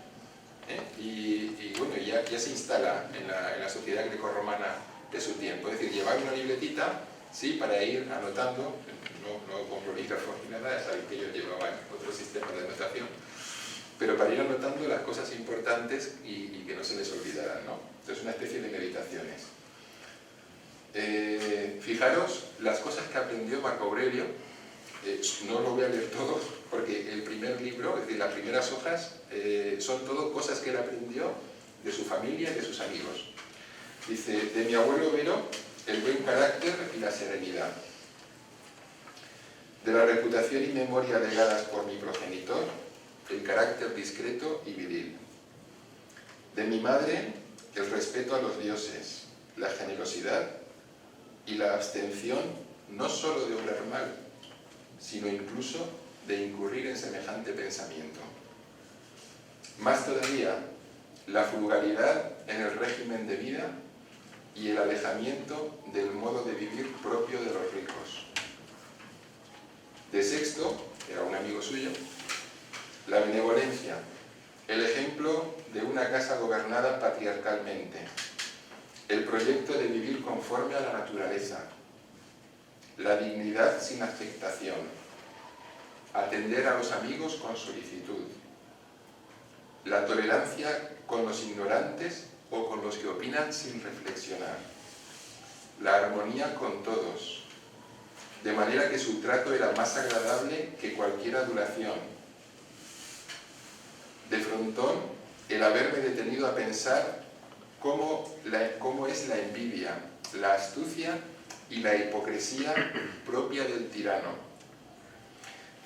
y bueno, ya se instala en la sociedad grecorromana de su tiempo, es decir, llevar una libretita, sí, para ir anotando, no con bolígrafos ni nada, ya sabéis que ellos llevaban otro sistema de anotación, pero para ir anotando las cosas importantes y que no se les olvidaran, ¿no? Entonces, una especie de meditaciones. Fijaros las cosas que aprendió Marco Aurelio, no lo voy a leer todo, porque el primer libro, es decir, las primeras hojas, son todo cosas que él aprendió de su familia y de sus amigos. Dice, de mi abuelo Vero, el buen carácter y la serenidad. De la reputación y memoria legadas por mi progenitor, el carácter discreto y viril. De mi madre, el respeto a los dioses, la generosidad y la abstención no sólo de obrar mal, sino incluso de incurrir en semejante pensamiento. Más todavía, la frugalidad en el régimen de vida y el alejamiento del modo de vivir propio de los ricos. De Sexto, que era un amigo suyo, la benevolencia, el ejemplo de una casa gobernada patriarcalmente, el proyecto de vivir conforme a la naturaleza, la dignidad sin afectación, atender a los amigos con solicitud, la tolerancia con los ignorantes o con los que opinan sin reflexionar, la armonía con todos, de manera que su trato era más agradable que cualquier adulación. De frontón, el haberme detenido a pensar cómo es la envidia, la astucia y la hipocresía propia del tirano,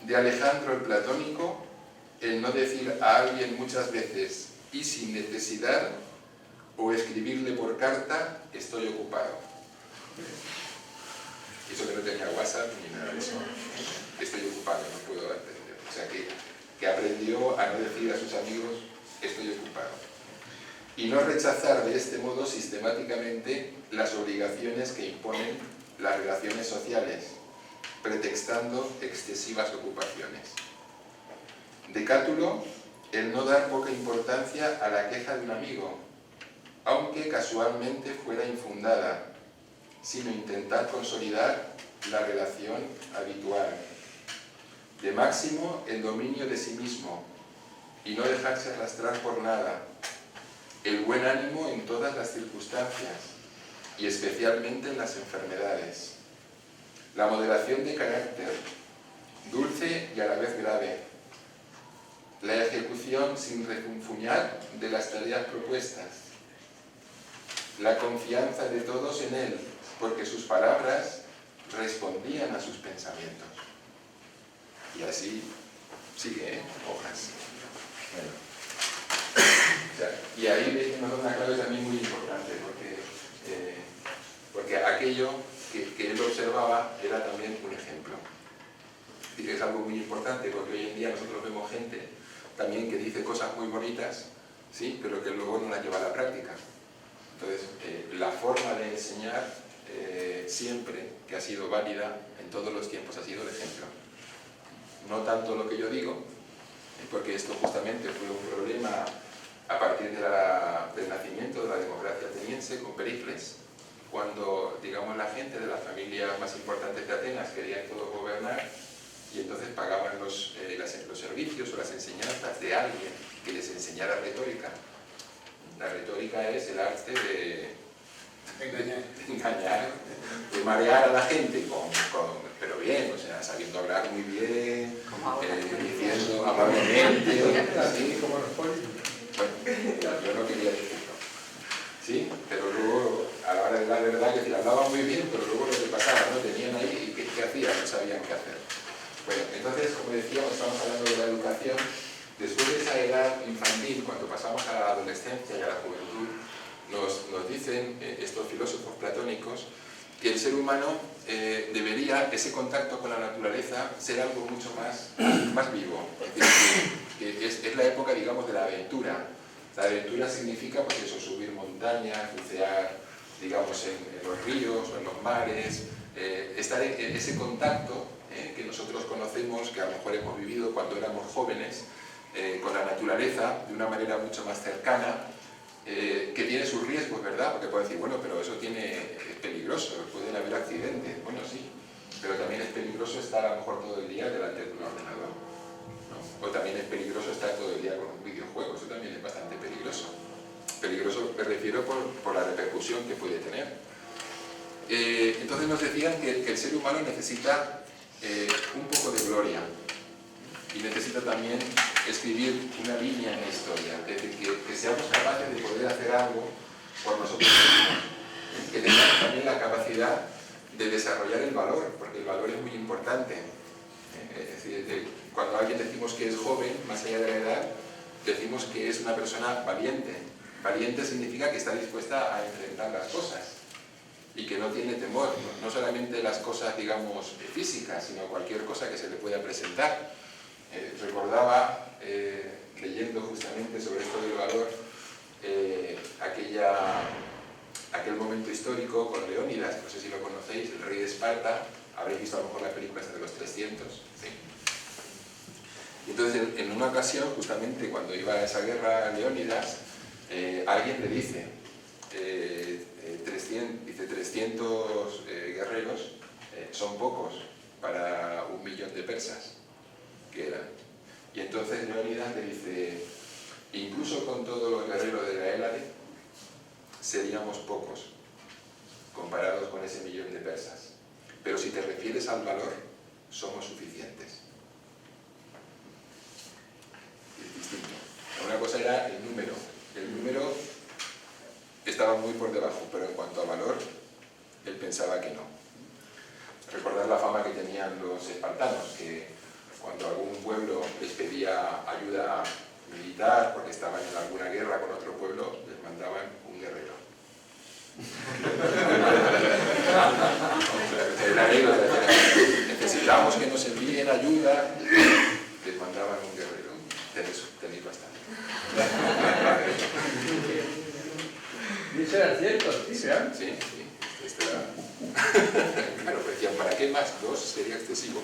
de Alejandro el Platónico el no decir a alguien muchas veces y sin necesidad, o escribirle por carta, estoy ocupado. Eso que no tenía WhatsApp ni nada de eso. Estoy ocupado, no puedo atender. O sea que aprendió a no decir a sus amigos, estoy ocupado. Y no rechazar de este modo sistemáticamente las obligaciones que imponen las relaciones sociales, pretextando excesivas ocupaciones. De Cátulo, el no dar poca importancia a la queja de un amigo, aunque casualmente fuera infundada, sino intentar consolidar la relación habitual. De Máximo, el dominio de sí mismo y no dejarse arrastrar por nada. El buen ánimo en todas las circunstancias y especialmente en las enfermedades. La moderación de carácter, dulce y a la vez grave. La ejecución sin refunfuñar de las tareas propuestas. La confianza de todos en él, porque sus palabras respondían a sus pensamientos. Y así sigue, hojas. Bueno. O sea, y ahí nos da una clave también muy importante, porque aquello que él observaba era también un ejemplo. Y es algo muy importante, porque hoy en día nosotros vemos gente también que dice cosas muy bonitas, ¿sí? Pero que luego no las lleva a la práctica. Entonces, la forma de enseñar siempre que ha sido válida en todos los tiempos ha sido el ejemplo. No tanto lo que yo digo, porque esto justamente fue un problema a partir del nacimiento de la democracia ateniense con Pericles, cuando, digamos, la gente de las familias más importantes de Atenas querían todos gobernar y entonces pagaban los servicios o las enseñanzas de alguien que les enseñara retórica. La retórica es el arte de engañar, de marear a la gente, pero bien, o sea, sabiendo hablar muy bien, diciendo amablemente, así como los políticos. Bueno, yo no quería decirlo, ¿sí? Pero luego, a la hora de la verdad, que decir, hablaban muy bien, pero luego lo que pasaba, ¿no? Tenían ahí, ¿qué hacían? No sabían qué hacer. Bueno, entonces, como decíamos, estamos hablando de la educación. Después de esa edad infantil, cuando pasamos a la adolescencia y a la juventud, nos dicen estos filósofos platónicos que el ser humano debería, ese contacto con la naturaleza, ser algo mucho más vivo. Es decir, que es la época, digamos, de la aventura. La aventura significa, pues eso, subir montañas, bucear, digamos, en los ríos o en los mares, estar en ese contacto que nosotros conocemos, que a lo mejor hemos vivido cuando éramos jóvenes, con la naturaleza de una manera mucho más cercana, que tiene sus riesgos, ¿verdad? Porque puede decir, bueno, pero eso es peligroso, pueden haber accidentes. Bueno, sí, pero también es peligroso estar a lo mejor todo el día delante de un ordenador, ¿no? O también es peligroso estar todo el día con un videojuego, eso también es bastante peligroso. Peligroso me refiero por la repercusión que puede tener. Entonces nos decían que el ser humano necesita un poco de gloria y necesita también escribir una línea en la historia, es decir, que seamos capaces de poder hacer algo por nosotros mismos, que tengamos también la capacidad de desarrollar el valor, porque el valor es muy importante. Es decir, cuando a alguien decimos que es joven, más allá de la edad, decimos que es una persona valiente. Valiente significa que está dispuesta a enfrentar las cosas y que no tiene temor, no solamente las cosas, digamos, físicas, sino cualquier cosa que se le pueda presentar. Recordaba, leyendo justamente sobre esto del valor, aquel momento histórico con Leónidas, no sé si lo conocéis, el rey de Esparta. Habréis visto a lo mejor la película de los 300, ¿sí? Y entonces, en una ocasión, justamente cuando iba a esa guerra Leónidas, alguien le dice, 300 guerreros son pocos para 1.000.000 de persas que eran. Y entonces Leónidas le dice, incluso con todos los guerreros de la Hélade, seríamos pocos comparados con ese 1.000.000 de persas. Pero si te refieres al valor, somos suficientes. Es distinto. Una cosa era el número. El número estaba muy por debajo, pero en cuanto a valor, él pensaba que no. Recordad la fama que tenían los espartanos, que cuando ayuda militar, porque estaban en alguna guerra con otro pueblo, les mandaban un guerrero. Necesitamos que nos envíen ayuda, les mandaban un guerrero. Tenéis bastante. ¿Y eso era cierto? Sí, ¿verdad? Sí, sí. Esto era... Claro, decían, ¿para qué más? 2 sería excesivo.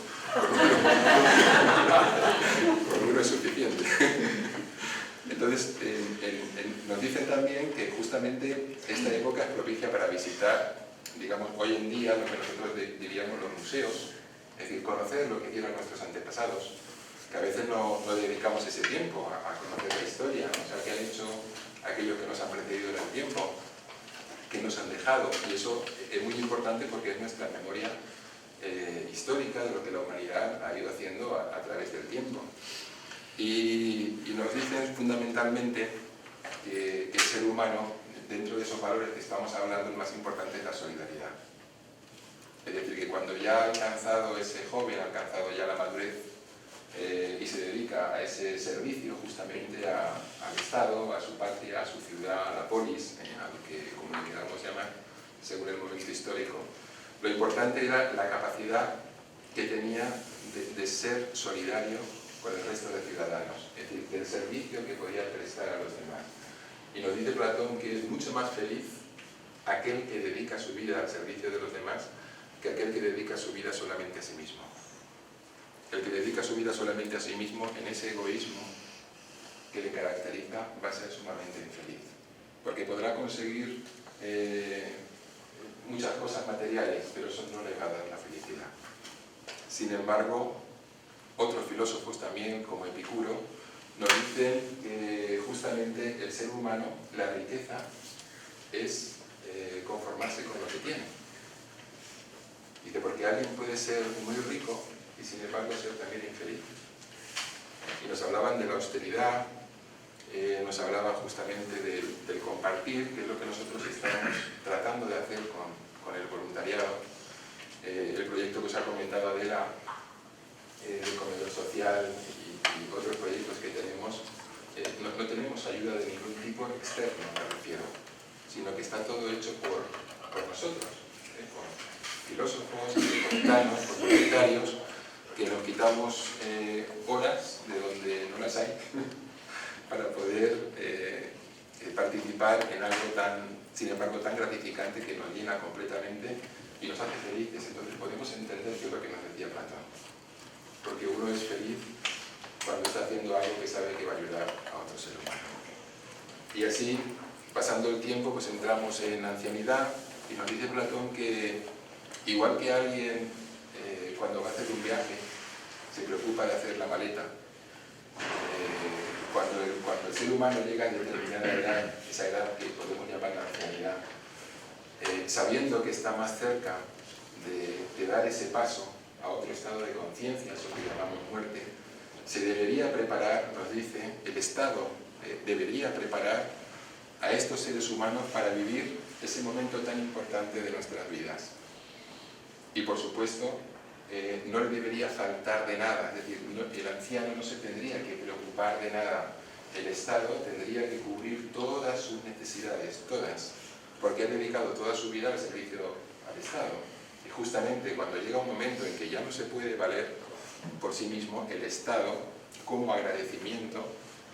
Con uno es suficiente. Entonces, nos dicen también que justamente esta época es propicia para visitar, digamos, hoy en día lo que nosotros diríamos los museos, es decir, conocer lo que hicieron nuestros antepasados, que a veces no dedicamos ese tiempo a conocer la historia, o sea, que han hecho aquello que nos han precedido en el tiempo, que nos han dejado, y eso es muy importante porque es nuestra memoria histórica de lo que la humanidad ha ido haciendo a través del tiempo. Y nos dicen fundamentalmente que el ser humano, dentro de esos valores que estamos hablando, el más importante es la solidaridad. Es decir, que cuando ya ha alcanzado ese joven, ha alcanzado ya la madurez y se dedica a ese servicio justamente al Estado, a su patria, a su ciudad, a la polis, a lo que como queramos llamar, según el momento histórico, lo importante era la capacidad que tenía de ser solidario con el resto de ciudadanos, es decir, del servicio que podía prestar a los demás. Y nos dice Platón que es mucho más feliz aquel que dedica su vida al servicio de los demás que aquel que dedica su vida solamente a sí mismo. El que dedica su vida solamente a sí mismo, en ese egoísmo que le caracteriza, va a ser sumamente infeliz. Porque podrá conseguir muchas cosas materiales, pero eso no le va a dar la felicidad. Sin embargo, otros filósofos también, como Epicuro, nos dicen que justamente el ser humano, la riqueza, es conformarse con lo que tiene. Dice, porque alguien puede ser muy rico y sin embargo ser también infeliz. Y nos hablaban de la austeridad, nos hablaban justamente del compartir, que es lo que nosotros estamos tratando de hacer con el voluntariado. El proyecto que os ha comentado Adela, del comedor social y otros proyectos que tenemos, no tenemos ayuda de ningún tipo externo, me refiero, sino que está todo hecho por nosotros, por filósofos, voluntarios, por voluntarios, que nos quitamos horas de donde no las hay para poder participar en algo tan, sin embargo, tan gratificante que nos llena completamente y nos hace felices. Entonces podemos entender que es lo que nos decía Platón, porque uno es feliz cuando está haciendo algo que sabe que va a ayudar a otro ser humano. Y así, pasando el tiempo, pues entramos en ancianidad y nos dice Platón que igual que alguien cuando va a hacer un viaje se preocupa de hacer la maleta, cuando el ser humano llega a determinada edad, esa edad que podemos llamar la ancianidad, sabiendo que está más cerca de dar ese paso a otro estado de conciencia, eso que llamamos muerte, se debería preparar, nos dice, el Estado debería preparar a estos seres humanos para vivir ese momento tan importante de nuestras vidas. Y por supuesto, no le debería faltar de nada, es decir, el anciano no se tendría que preocupar de nada, el Estado tendría que cubrir todas sus necesidades, todas, porque ha dedicado toda su vida al servicio al Estado. Y justamente cuando llega un momento en que ya no se puede valer por sí mismo, el Estado, como agradecimiento,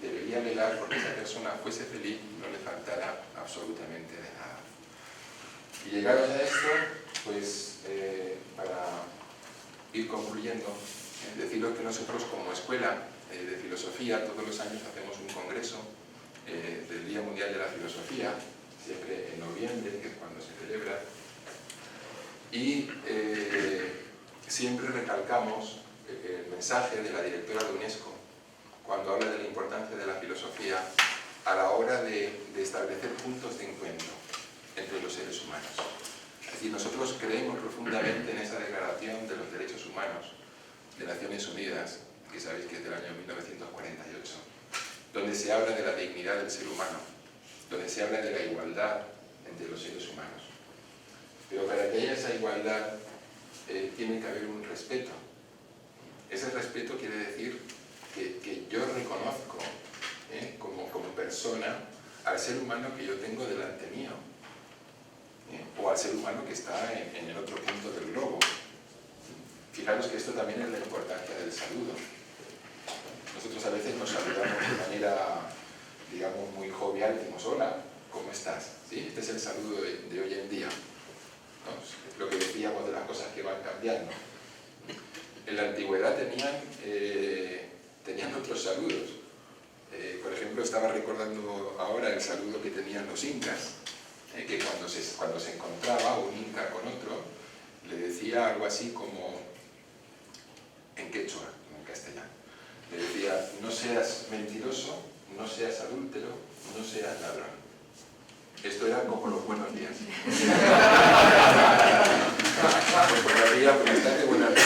debería velar porque esa persona fuese feliz y no le faltara absolutamente de nada. Y llegados a esto, pues para ir concluyendo, deciros que nosotros como escuela de filosofía todos los años hacemos un congreso del Día Mundial de la Filosofía, siempre en noviembre, que es cuando se celebra, y siempre recalcamos el mensaje de la directora de UNESCO cuando habla de la importancia de la filosofía a la hora de establecer puntos de encuentro entre los seres humanos. Es decir, nosotros creemos profundamente en esa Declaración de los Derechos Humanos de Naciones Unidas, que sabéis que es del año 1948, donde se habla de la dignidad del ser humano, donde se habla de la igualdad entre los seres humanos. Pero para que haya esa igualdad tiene que haber un respeto. Ese respeto quiere decir que yo reconozco reconozco como persona al ser humano que yo tengo delante mío, o al ser humano que está en el otro punto del globo. Fijaros que esto también es la importancia del saludo. Nosotros a veces nos saludamos de manera, digamos, muy jovial, decimos hola, ¿cómo estás? ¿Sí? Este es el saludo de hoy en día, ¿no? Lo que decíamos de las cosas que van cambiando. En la antigüedad tenían otros saludos. Por ejemplo, estaba recordando ahora el saludo que tenían los incas, que cuando se encontraba un inca con otro, le decía algo así como, en quechua, en castellano, le decía, no seas mentiroso, no seas adúltero, no seas ladrón. Esto era como los buenos días. Buenos días, buenas tardes, buenas noches.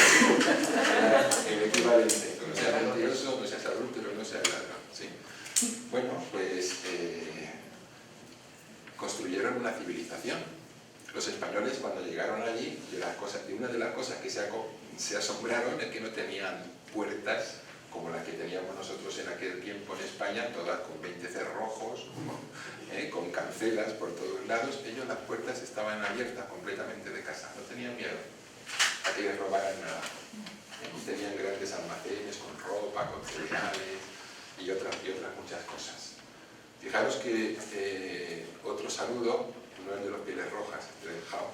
El equivalente. No seas mentiroso, no seas adúltero, no seas ladrón. ¿Sí? Bueno, pues construyeron una civilización. Los españoles, cuando llegaron allí, una de las cosas que se asombraron es que no tenían puertas como las que teníamos nosotros en aquel tiempo en España, todas con 20 cerrojos, con cancelas por todos lados. Ellos, las puertas estaban abiertas completamente de casa, no tenían miedo a que les robaran nada. Tenían grandes almacenes con ropa, con cereales y otras muchas cosas. Fijaros que otro saludo no es de los pieles rojas, es del jao,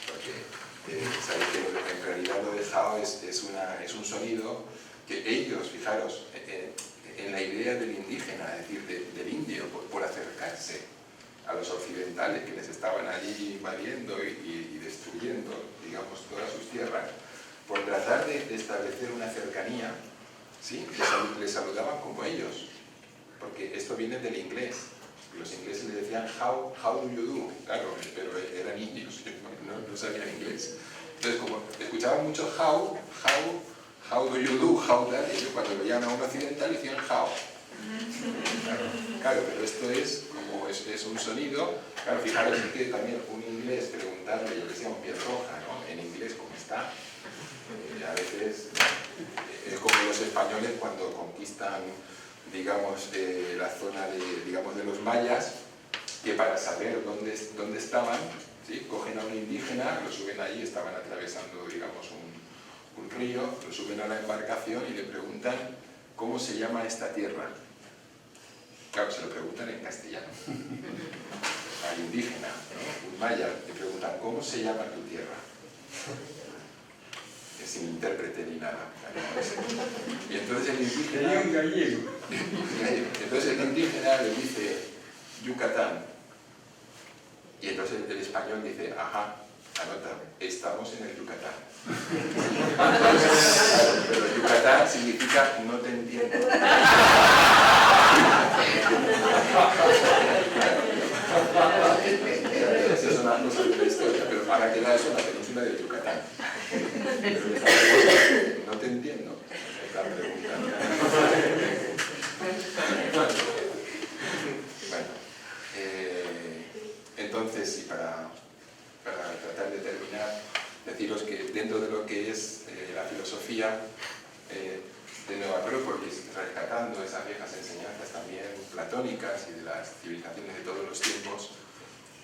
porque sabéis que en realidad lo de jao es un sonido que ellos, fijaros, en la idea del indígena, es decir, del indio, por acercarse a los occidentales que les estaban allí invadiendo y destruyendo, digamos, todas sus tierras, por tratar de establecer una cercanía, ¿sí? Les saludaban como ellos, porque esto viene del inglés. Los ingleses le decían how do you do, claro, pero eran indios, no sabían inglés. Entonces, como escuchaban mucho how do you do, how that, ellos cuando veían a un occidental decían how. Claro, pero esto es como es un sonido. Claro, fijaros que también un inglés preguntarle, yo que sea un piel roja, ¿no? En inglés, ¿cómo está? A veces es como los españoles cuando conquistan, digamos, la zona de los mayas, que para saber dónde estaban, ¿sí? Cogen a un indígena, lo suben allí, estaban atravesando, digamos, un río, lo suben a la embarcación y le preguntan ¿cómo se llama esta tierra? Claro, se lo preguntan en castellano al indígena, ¿no? Un maya, le preguntan ¿cómo se llama tu tierra? Sin intérprete ni nada. Y entonces el indígena... Entonces el indígena le dice Yucatán. Y entonces el español dice, ajá, anota, estamos en el Yucatán. Claro, pero Yucatán significa no te entiendo. Esa es una cosa de la historia, pero para quedar eso en la península de Yucatán. Pero no te entiendo. Me están preguntando. Bueno, entonces, y para tratar de terminar, deciros que dentro de lo que es la filosofía de Nueva Acrópolis, rescatando esas viejas enseñanzas también platónicas y de las civilizaciones de todos los tiempos,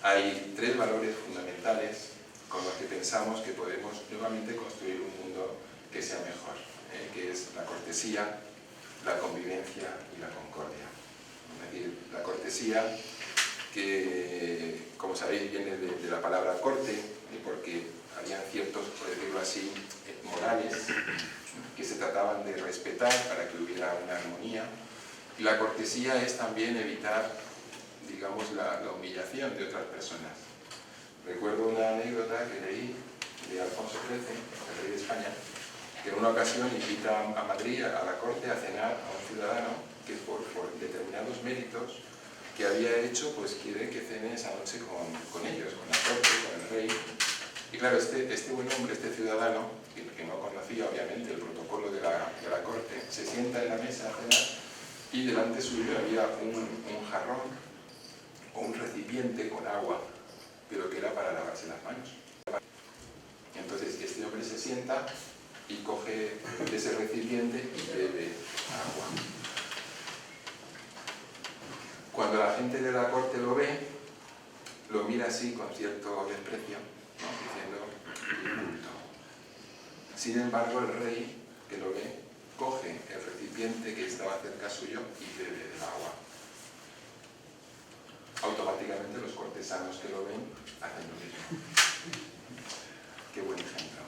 hay tres valores fundamentales con los que pensamos que podemos nuevamente construir un mundo que sea mejor, que es la cortesía, la convivencia y la concordia. Es decir, la cortesía, que como sabéis viene de la palabra corte, porque habían ciertos, por decirlo así, morales que se trataban de respetar para que hubiera una armonía. Y la cortesía es también evitar, digamos, la humillación de otras personas. Recuerdo una anécdota que leí de Alfonso XIII, el rey de España, que en una ocasión invita a Madrid, a la corte, a cenar a un ciudadano que por determinados méritos que había hecho, pues quiere que cene esa noche con ellos, con la corte, con el rey. Y claro, este buen hombre, este ciudadano, que no conocía obviamente el protocolo de la corte, se sienta en la mesa a cenar y delante suyo había un jarrón o un recipiente con agua, pero que era para lavarse las manos. Entonces este hombre se sienta y coge ese recipiente y bebe agua. cuando la gente de la corte lo ve, lo mira así con cierto desprecio, ¿no? Diciendo, inculto. Sin embargo, el rey, que lo ve, coge el recipiente que estaba cerca suyo y bebe del agua. Automáticamente los cortesanos que lo ven hacen lo mismo. Qué buen ejemplo.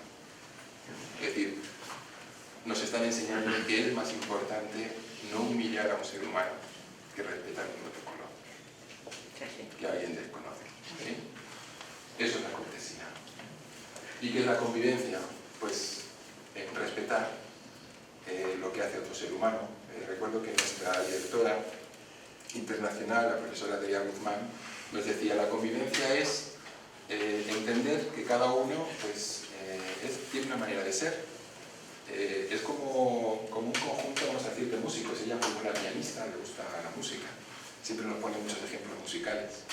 Es decir, nos están enseñando que es más importante no humillar a un ser humano que respetar un protocolo que alguien desconoce. ¿Sí? Eso es la cortesía. ¿Y qué es la convivencia? Pues respetar lo que hace otro ser humano. Recuerdo que nuestra directora internacional, la profesora Adrià Guzmán, nos decía: la convivencia es entender que cada uno pues, tiene una manera de ser. Es como un conjunto, vamos a decir, de músicos. Ella, como una pianista, le gusta la música. Siempre nos pone muchos ejemplos musicales.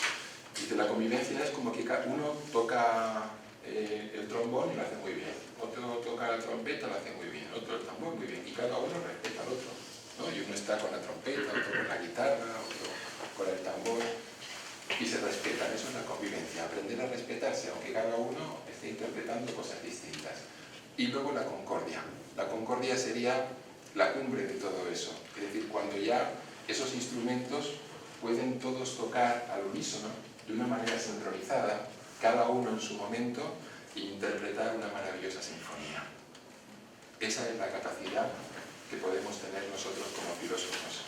Dice, la convivencia es como que uno toca el trombón y lo hace muy bien, otro toca la trompeta y lo hace muy bien, otro el tambor muy bien, y cada uno respeta al otro, ¿no? Y uno está con la trompeta, otro con la guitarra, otro con el tambor, y se respetan. Eso es la convivencia, aprender a respetarse, aunque cada uno esté interpretando cosas distintas. Y luego la concordia. La concordia sería la cumbre de todo eso, es decir, cuando ya esos instrumentos pueden todos tocar al unísono, de una manera sincronizada, cada uno en su momento, e interpretar una maravillosa sinfonía. Esa es la capacidad que podemos tener nosotros como filósofos.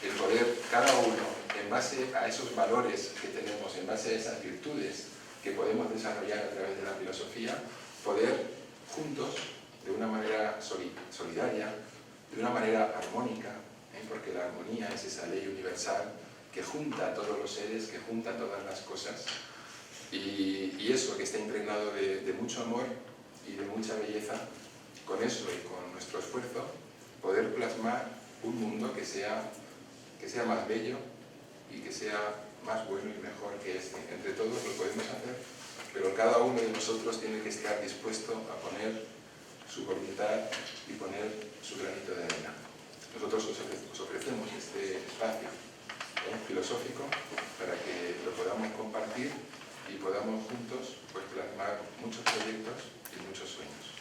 El poder, cada uno, en base a esos valores que tenemos, en base a esas virtudes que podemos desarrollar a través de la filosofía, poder juntos, de una manera solidaria, de una manera armónica, porque la armonía es esa ley universal que junta a todos los seres, que junta a todas las cosas, y eso que está impregnado de mucho amor y de mucha belleza, con eso y con nuestro esfuerzo, poder plasmar un mundo que sea más bello y que sea más bueno y mejor que este. Entre todos lo podemos hacer, pero cada uno de nosotros tiene que estar dispuesto a poner su voluntad y poner su granito de arena. Nosotros os ofrecemos este espacio filosófico para que lo podamos compartir y podamos juntos pues, plasmar muchos proyectos y muchos sueños.